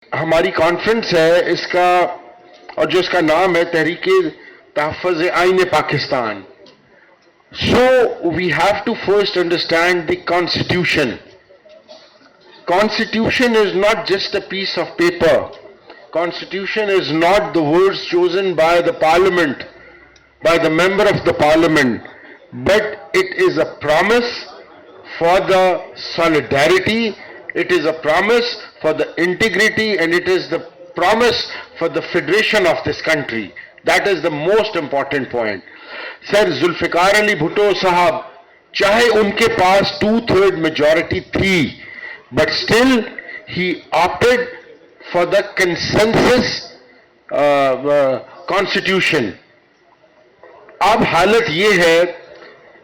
ہماری کانفرنس ہے اس کا اور جو اس کا نام ہے تحریک تحفظ آئین Pakistan. So we have to first understand the constitution. Constitution is not just a piece of paper. Constitution is not the words chosen by the parliament, by the member of the parliament, but it is a promise for the solidarity, it is a promise for the integrity, and it is the promise for the federation of this country. That is the most important point. سر ذوالفقار علی بھٹو صاحب چاہے ان کے پاس 2/3 majority تھی but still he opted for the consensus constitution. اب حالت یہ ہے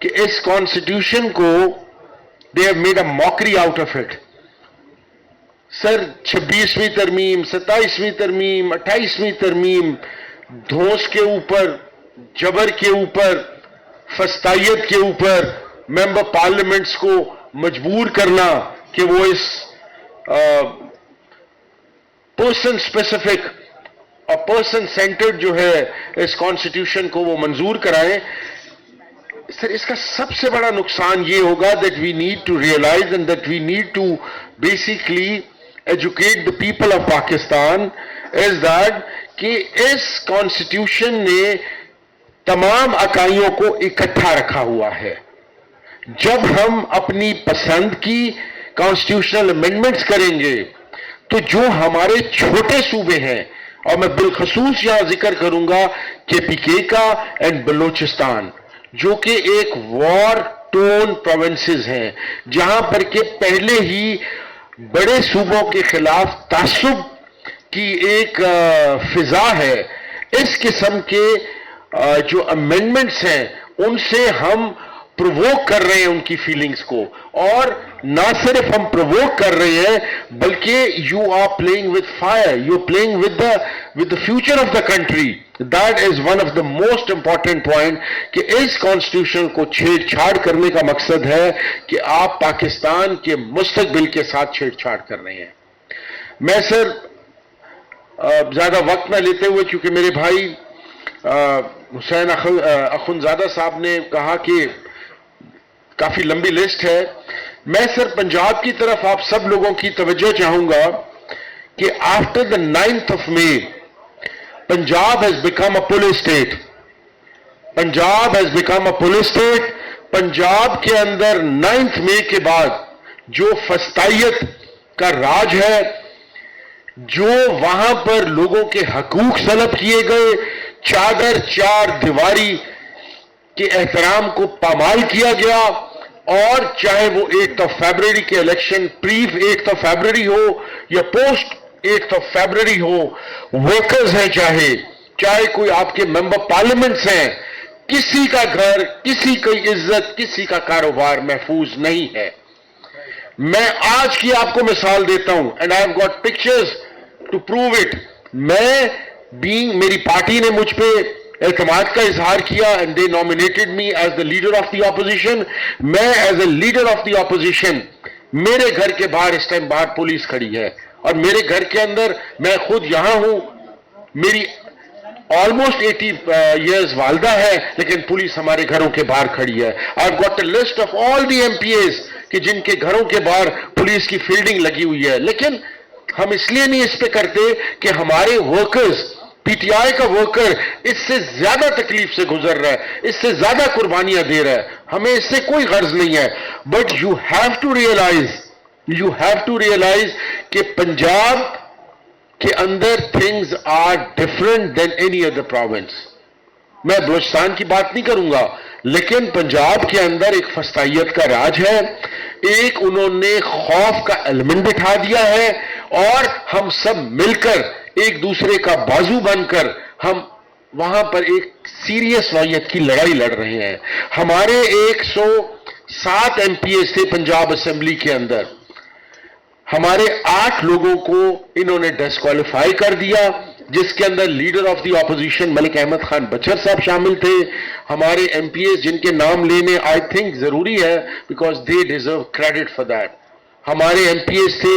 کہ اس کانسٹیٹیوشن کو they have made a mockery out of it. Sir 26ویں ترمیم، 27ویں ترمیم، 28ویں ترمیم، دھوس کے اوپر، جبر کے اوپر، فسطائیت کے اوپر ممبر پارلیمنٹس کو مجبور کرنا کہ وہ اس پرسن اسپیسیفک اور پرسن سینٹرڈ جو ہے اس کانسٹیٹیوشن کو وہ منظور کرائیں. سر اس کا سب سے بڑا نقصان یہ ہوگا that we need to realise and that we need to basically educate the people of Pakistan is that کہ اس کانسٹیٹیوشن نے تمام اکائیوں کو اکٹھا رکھا ہوا ہے. جب ہم اپنی پسند کی کانسٹیٹیوشنل امینڈمنٹس کریں گے تو جو ہمارے چھوٹے صوبے ہیں، اور میں بالخصوص یہاں ذکر کروں گا کے پی کے کا اینڈ بلوچستان، جو کہ ایک وار ٹون پروونسز ہیں، جہاں پر کہ پہلے ہی بڑے صوبوں کے خلاف تعصب کی ایک فضا ہے. اس قسم کے جو امینڈمنٹس ہیں ان سے ہم پرووک کر رہے ہیں ان کی فیلنگز کو، اور نہ صرف ہم پرووک کر رہے ہیں بلکہ you are playing with fire, you are playing with the future of the country. That is one of the most important point کہ اس کانسٹیٹیوشن کو چھیڑ چھاڑ کرنے کا مقصد ہے کہ آپ پاکستان کے مستقبل کے ساتھ چھیڑ چھاڑ کر رہے ہیں. میں سر زیادہ وقت نہ لیتے ہوئے، کیونکہ میرے بھائی حسین اخنزادہ صاحب نے کہا کہ کافی لمبی لسٹ ہے، میں سر پنجاب کی طرف آپ سب لوگوں کی توجہ چاہوں گا کہ after the 9th of May Punjab has become a police state. Punjab has become a police state. Punjab کے اندر 9th May کے بعد جو فسطائیت کا راج ہے، جو وہاں پر لوگوں کے حقوق سلب کیے گئے، چادر چار دیواری کے احترام کو پامال کیا گیا، اور چاہے وہ 8 فیبرری کے الیکشن پری 8 فیبرری ہو یا پوسٹ 8 فیبرری ہو، ورکرز ہیں چاہے کوئی آپ کے ممبر پارلیمنٹس ہیں، کسی کا گھر، کسی کی عزت، کسی کا کاروبار محفوظ نہیں ہے. میں آج کی آپ کو مثال دیتا ہوں and I have got pictures to prove it. میری پارٹی نے مجھ پہ اعتماد کا اظہار کیا and they nominated me as the leader of the opposition. میں as a leader of the opposition, میرے گھر کے باہر اس ٹائم باہر پولیس کھڑی ہے، اور میرے گھر کے اندر میں خود یہاں ہوں، میری آلموسٹ 80 ایئرز والدہ ہے، لیکن پولیس ہمارے گھروں کے باہر کھڑی ہے. آئی have got a list of all the MPAs کہ جن کے گھروں کے باہر پولیس کی فیلڈنگ لگی ہوئی ہے. لیکن ہم اس لیے نہیں اس پہ کرتے کہ ہمارے ورکرز، پی ٹی آئی کا ورکر اس سے زیادہ تکلیف سے گزر رہا ہے، اس سے زیادہ قربانیاں دے رہا ہے، ہمیں اس سے کوئی غرض نہیں ہے. But you have to realise کہ پنجاب کے اندر things are different than any other province. میں بلوچستان کی بات نہیں کروں گا، لیکن پنجاب کے اندر ایک فسطائیت کا راج ہے، ایک انہوں نے خوف کا ایلیمنٹ بٹھا دیا ہے، اور ہم سب مل کر ایک دوسرے کا بازو بن کر ہم وہاں پر ایک سیریس نوعیت کی لڑائی لڑ رہے ہیں. ہمارے 107 MPAs تھے پنجاب اسمبلی کے اندر، ہمارے 8 لوگوں کو انہوں نے ڈسکوالیفائی کر دیا، جس کے اندر leader of the opposition Malik Ahmad Khan Bachar صاحب شامل تھے. ہمارے MPAs جن کے نام لینے آئی تھنک ضروری ہے because they deserve credit for that. ہمارے MPAs تھے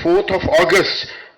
4th of August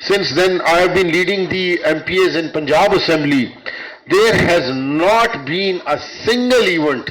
since then I have been leading the MPs in Punjab Assembly, there has not been a single event,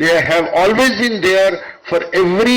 they have always been there for every